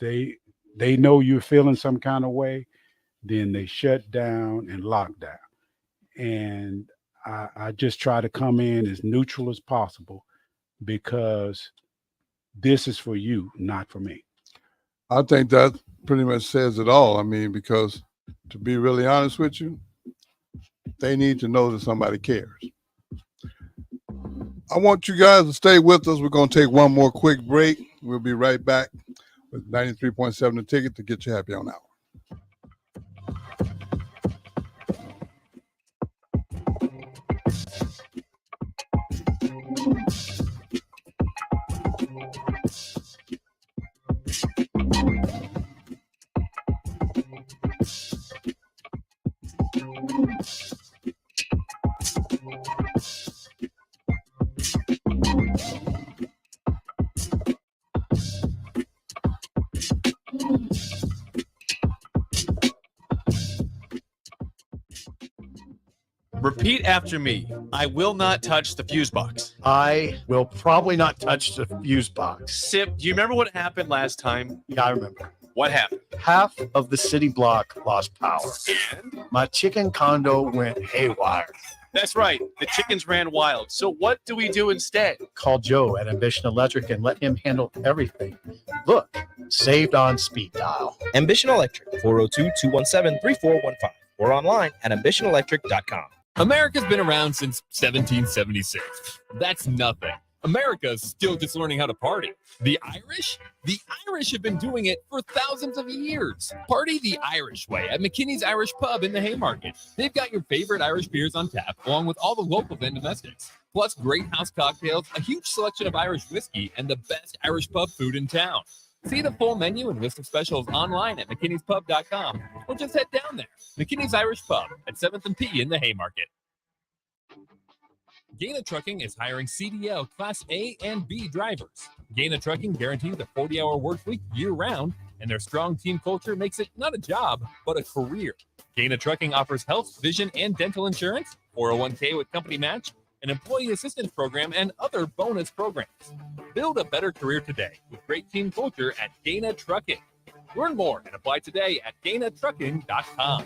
they know you're feeling some kind of way, then they shut down and lock down. And I just try to come in as neutral as possible, because this is for you, not for me. I think that pretty much says it all. I mean, because to be really honest with you, they need to know that somebody cares. I want you guys to stay with us. We're going to take one more quick break. We'll be right back with 93.7 The Ticket to get you happy on hour. Repeat after me. I will not touch the fuse box. I will probably not touch the fuse box. Sip, do you remember what happened last time? Yeah, I remember. What happened? Half of the city block lost power. And? My chicken condo went haywire. That's right. The chickens ran wild. So what do we do instead? Call Joe at Ambition Electric and let him handle everything. Look, saved on speed dial. Ambition Electric, 402-217-3415, or online at ambitionelectric.com. America's been around since 1776. That's nothing. America's still just learning how to party. The Irish? The Irish have been doing it for thousands of years. Party the Irish way at McKinney's Irish Pub in the Haymarket. They've got your favorite Irish beers on tap, along with all the locals and domestics. Plus great house cocktails, a huge selection of Irish whiskey, and the best Irish pub food in town. See the full menu and list of specials online at mckinneyspub.com, or just head down there. McKinney's Irish Pub at 7th and P in the Haymarket. Gaina Trucking is hiring CDL Class A and B drivers. Gaina Trucking guarantees a 40-hour work week year-round, and their strong team culture makes it not a job, but a career. Gaina Trucking offers health, vision, and dental insurance, 401k with company match, an employee assistance program, and other bonus programs. Build a better career today with great team culture at Gaina Trucking. Learn more and apply today at GainaTrucking.com.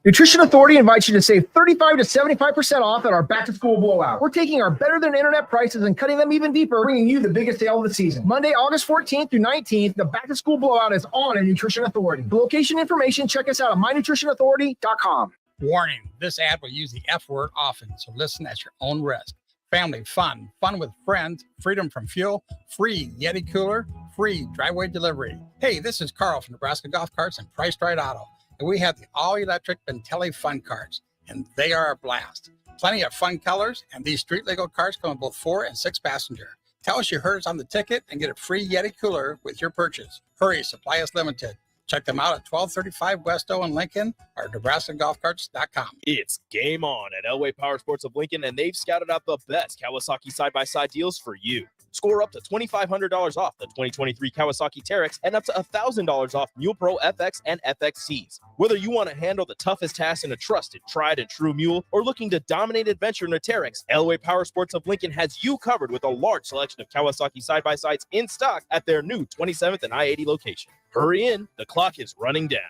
Nutrition Authority invites you to save 35 to 75% off at our back-to-school blowout. We're taking our better-than-internet prices and cutting them even deeper, bringing you the biggest sale of the season. Monday, August 14th through 19th, the back-to-school blowout is on at Nutrition Authority. For location information, check us out at mynutritionauthority.com. Warning, this ad will use the F word often, so listen at your own risk. Family fun, fun with friends, freedom from fuel, free Yeti cooler, free driveway delivery. Hey, this is Carl from Nebraska Golf Carts and Priced Right Auto, and we have the all-electric Bentelli Fun Carts, and they are a blast. Plenty of fun colors, and these street-legal carts come in both 4 and 6 passenger. Tell us you heard us on the ticket and get a free Yeti cooler with your purchase. Hurry, supply is limited. Check them out at 1235 West O in Lincoln or NebraskaGolfCarts.com. It's game on at Elway Power Sports of Lincoln, and they've scouted out the best Kawasaki side-by-side deals for you. Score up to $2,500 off the 2023 Kawasaki Terex and up to $1,000 off Mule Pro FX and FXCs. Whether you want to handle the toughest task in a trusted, tried and true mule or looking to dominate adventure in a Terex, Elway Power Sports of Lincoln has you covered with a large selection of Kawasaki side-by-sides in stock at their new 27th and I-80 location. Hurry in, the clock is running down.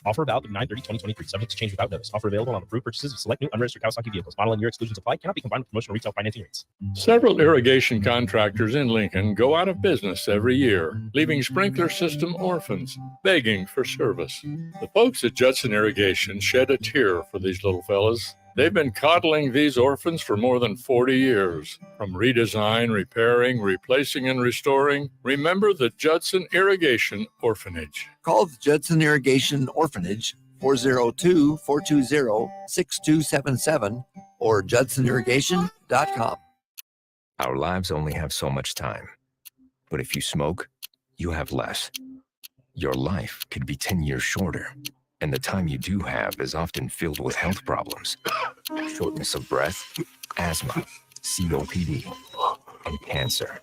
Offer valid through 9/30/2023. Subject to change without notice. Offer available on approved purchases of select new unregistered Kawasaki vehicles. Model and year exclusions apply. Cannot be combined with promotional retail financing rates. Several irrigation contractors in Lincoln go out of business every year, leaving sprinkler system orphans, begging for service. The folks at Judson Irrigation shed a tear for these little fellas. They've been coddling these orphans for more than 40 years. From redesign, repairing, replacing, and restoring, remember the Judson Irrigation Orphanage. Call the Judson Irrigation Orphanage 402-420-6277 or judsonirrigation.com. Our lives only have so much time, but if you smoke, you have less. Your life could be 10 years shorter, and the time you do have is often filled with health problems, shortness of breath, asthma, COPD, and cancer.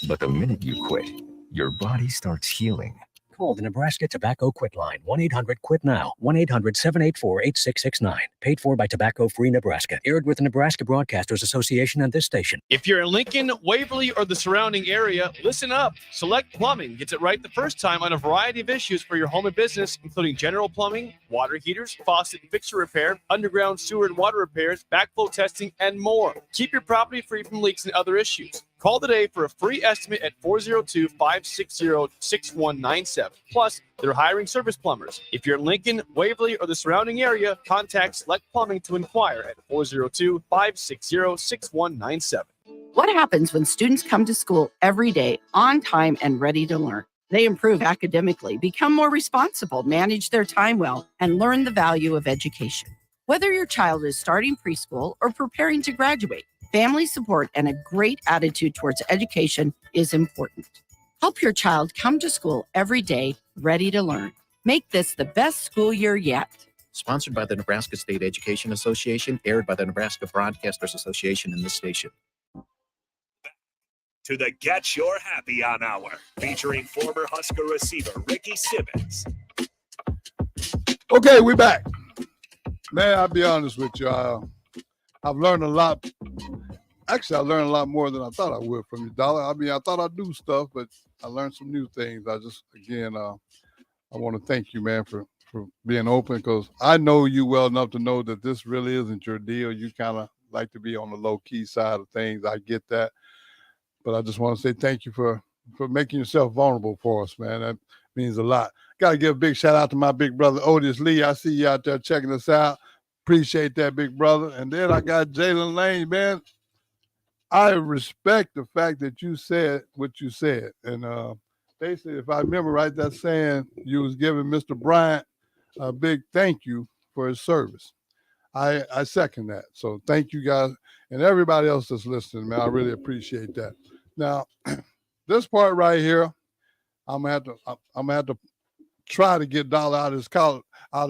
But the minute you quit, your body starts healing. Call the Nebraska Tobacco Quit Line, 1-800-QUIT-NOW, 1-800-784-8669. Paid for by Tobacco Free Nebraska. Aired with the Nebraska Broadcasters Association and this station. If you're in Lincoln, Waverly, or the surrounding area, listen up. Select Plumbing gets it right the first time on a variety of issues for your home and business, including general plumbing, water heaters, faucet and fixture repair, underground sewer and water repairs, backflow testing, and more. Keep your property free from leaks and other issues. Call today for a free estimate at 402-560-6197. Plus, they're hiring service plumbers. If you're in Lincoln, Waverly, or the surrounding area, contact Select Plumbing to inquire at 402-560-6197. What happens when students come to school every day on time and ready to learn? They improve academically, become more responsible, manage their time well, and learn the value of education. Whether your child is starting preschool or preparing to graduate, family support and a great attitude towards education is important. Help your child come to school every day ready to learn. Make this the best school year yet. Sponsored by the Nebraska State Education Association, aired by the Nebraska Broadcasters Association in this station. To the Get Your Happy On Hour, featuring former Husker receiver Ricky Simmons. Okay, we're back. Man, I'll be honest with you. I've learned a lot. Actually, I learned a lot more than I thought I would from you, Dollar. I mean, I thought I'd do stuff, but I learned some new things. I just, again, I want to thank you, man, for being open, because I know you well enough to know that this really isn't your deal. You kind of like to be on the low-key side of things. I get that. But I just want to say thank you for making yourself vulnerable for us, man. That means a lot. Got to give a big shout out to my big brother, Otis Lee. I see you out there checking us out. Appreciate that, big brother. And then I got Jalen Lane, man. I respect the fact that you said what you said. And basically, if I remember right, that saying you was giving Mr. Bryant a big thank you for his service. I second that. So thank you guys and everybody else that's listening, man. I really appreciate that. Now, this part right here, I'm gonna have to try to get Dollar out of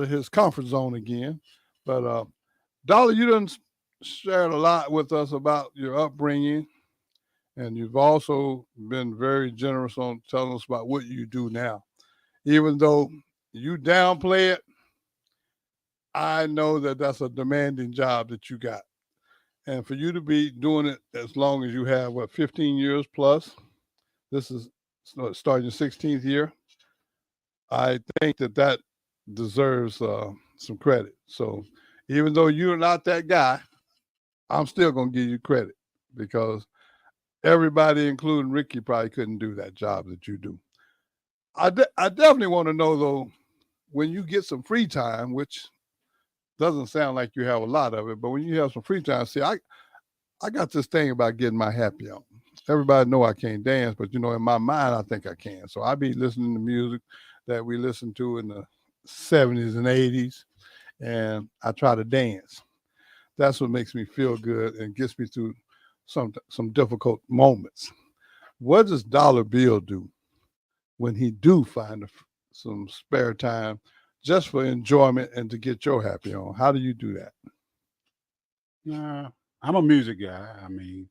his comfort zone again. But Dollar, you done shared a lot with us about your upbringing, and you've also been very generous on telling us about what you do now. Even though you downplay it, I know that that's a demanding job that you got. And for you to be doing it as long as you have, 15 years plus, this is starting your 16th year, I think that deserves some credit. So even though you're not that guy, I'm still going to give you credit, because everybody, including Ricky, probably couldn't do that job that you do. I definitely want to know, though, when you get some free time, which doesn't sound like you have a lot of it, but when you have some free time, see, I got this thing about getting my happy on. Everybody know I can't dance, but, in my mind, I think I can. So I be listening to music that we listened to in the 70s and 80s, and I try to dance. That's what makes me feel good and gets me through some difficult moments. What does Dollar Bill do when he do find some spare time just for enjoyment and to get your happy on? How do you do that? I'm a music guy. I mean,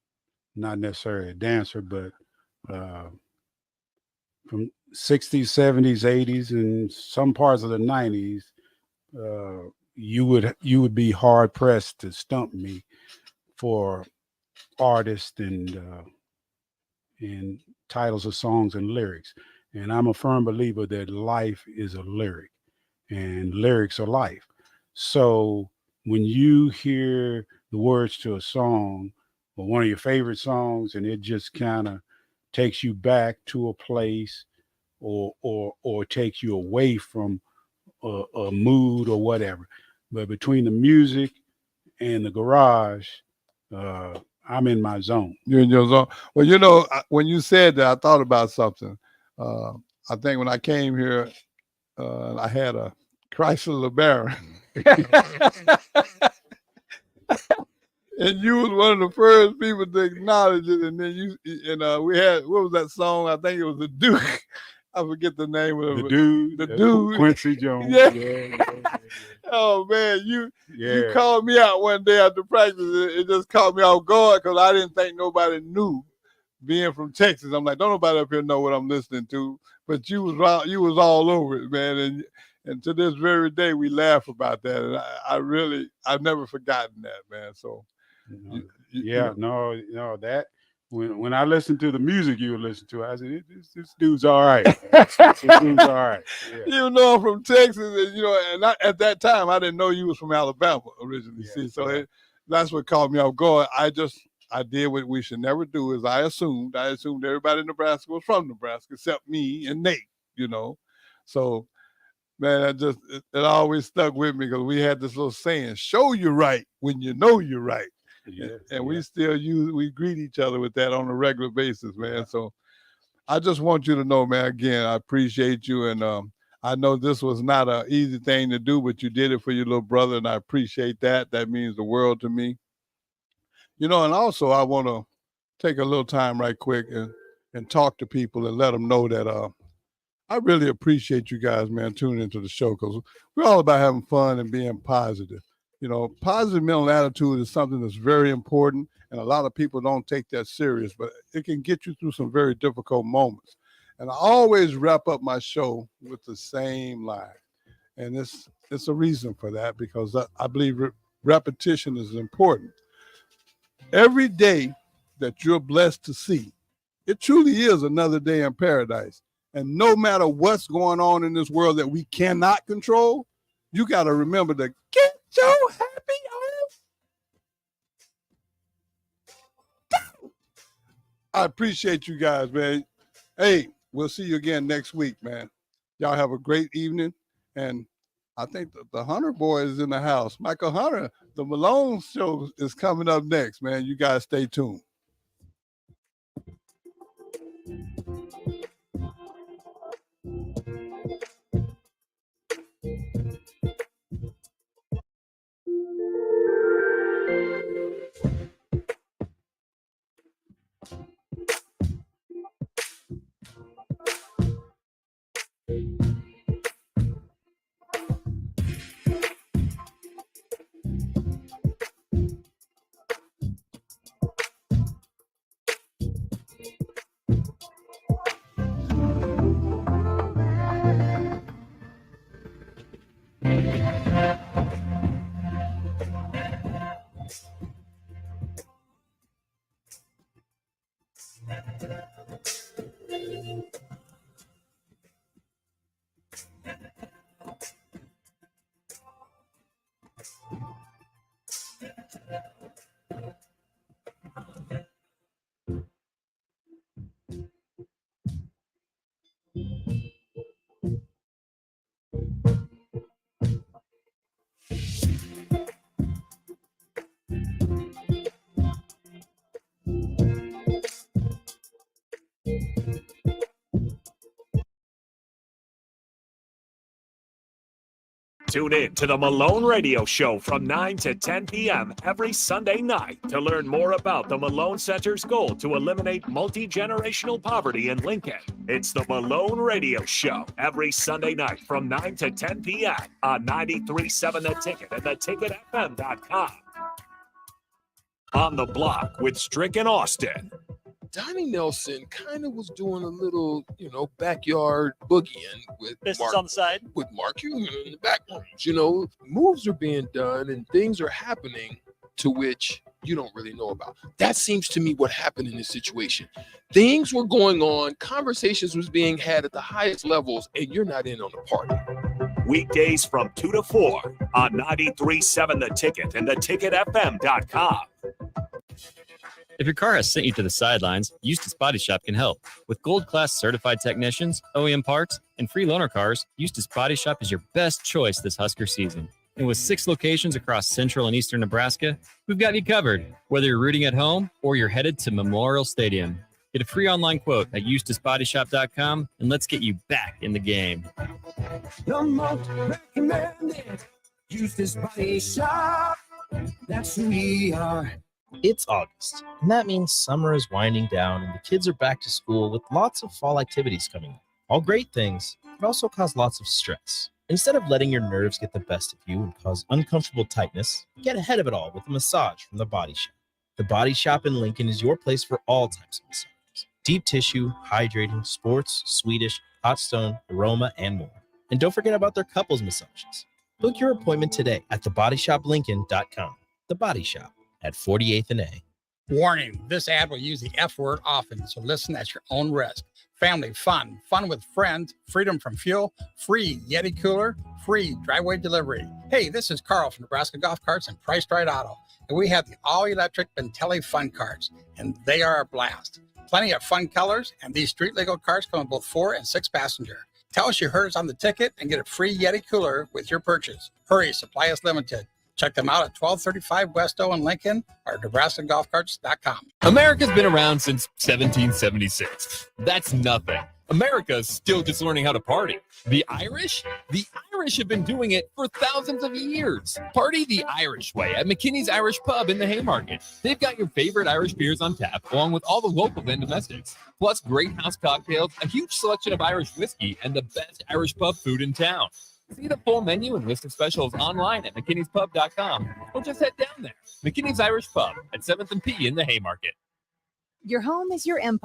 not necessarily a dancer, but from 60s, 70s, 80s, and some parts of the 90s, you would be hard pressed to stump me for artists and titles of songs and lyrics. And I'm a firm believer that life is a lyric and lyrics are life. So when you hear the words to a song or one of your favorite songs and it just kind of takes you back to a place or takes you away from a mood or whatever. But between the music and the garage, I'm in my zone. You're in your zone. Well, when you said that, I thought about something. I think when I came here, I had a Chrysler LeBaron. And you was one of the first people to acknowledge it. And then we had, what was that song? I think it was The Duke. I forget the name of it. The Dude. Quincy Jones. Yeah. Oh, man, you called me out one day after practice. It just caught me off guard because I didn't think nobody knew. Being from Texas, I'm like, don't nobody up here know what I'm listening to. But you was all over it, man. And to this very day, we laugh about that. And I've never forgotten that, man. So, that when I listen to the music you listen to, I said, this dude's all right. This dude's all right. Yeah. You know, I'm from Texas, and at that time, I didn't know you was from Alabama originally. That's what caught me off guard. I did what we should never do is I assumed everybody in Nebraska was from Nebraska except me and Nate, So, man, it always stuck with me because we had this little saying, show you right when you know you're right. We still we greet each other with that on a regular basis, man. Yeah. So I just want you to know, man, again, I appreciate you. And I know this was not an easy thing to do, but you did it for your little brother. And I appreciate that. That means the world to me. And also I want to take a little time right quick and talk to people and let them know that I really appreciate you guys, man, tuning into the show because we're all about having fun and being positive. Positive mental attitude is something that's very important, and a lot of people don't take that serious, but it can get you through some very difficult moments. And I always wrap up my show with the same line, and it's a reason for that because I believe repetition is important. Every day that you're blessed to see, it truly is another day in paradise. And no matter what's going on in this world that we cannot control, you got to remember to get your happy off. I appreciate you guys, man. Hey, we'll see you again next week, man. Y'all have a great evening. And I think the Hunter boy is in the house. Michael Hunter, the Malone show is coming up next, man. You guys stay tuned. Tune in to the Malone Radio Show from 9 to 10 p.m. every Sunday night to learn more about the Malone Center's goal to eliminate multi-generational poverty in Lincoln. It's the Malone Radio Show every Sunday night from 9 to 10 p.m. on 93.7 The Ticket and theticketfm.com. On the Block with Strick and Austin. Donnie Nelson kind of was doing a little, backyard boogieing with Business on the side. with Mark Cuban in the back rooms. Moves are being done and things are happening to which you don't really know about. That seems to me what happened in this situation. Things were going on, conversations was being had at the highest levels, and you're not in on the party. Weekdays from 2 to 4 on 93.7 The Ticket and theticketfm.com. If your car has sent you to the sidelines, Eustace Body Shop can help. With gold-class certified technicians, OEM parts, and free loaner cars, Eustace Body Shop is your best choice this Husker season. And with 6 locations across central and eastern Nebraska, we've got you covered, whether you're rooting at home or you're headed to Memorial Stadium. Get a free online quote at EustaceBodyShop.com, and let's get you back in the game. The most recommended Eustace Body Shop. That's who we are. It's August, and that means summer is winding down and the kids are back to school with lots of fall activities coming up. All great things, but also cause lots of stress. Instead of letting your nerves get the best of you and cause uncomfortable tightness, get ahead of it all with a massage from The Body Shop. The Body Shop in Lincoln is your place for all types of massages. Deep tissue, hydrating, sports, Swedish, hot stone, aroma, and more. And don't forget about their couples massages. Book your appointment today at thebodyshoplincoln.com. The Body Shop at 48th and A. Warning, this ad will use the F word often, so listen at your own risk. Family fun, fun with friends, freedom from fuel, free Yeti cooler, free driveway delivery. Hey, this is Carl from Nebraska Golf Carts and Priced Right Auto, and we have the all-electric Bentelli Fun Carts, and they are a blast. Plenty of fun colors, and these street-legal carts come in both 4 and 6 passenger. Tell us you heard us on the ticket and get a free Yeti cooler with your purchase. Hurry, supply is limited. Check them out at 1235 West O in Lincoln or NebraskaGolfCarts.com. America's been around since 1776. That's nothing. America's still just learning how to party. The Irish? The Irish have been doing it for thousands of years. Party the Irish way at McKinney's Irish Pub in the Haymarket. They've got your favorite Irish beers on tap, along with all the local and domestics. Plus great house cocktails, a huge selection of Irish whiskey, and the best Irish pub food in town. See the full menu and list of specials online at McKinney'spub.com or just head down there. McKinney's Irish Pub at 7th and P in the Haymarket. Your home is your empire.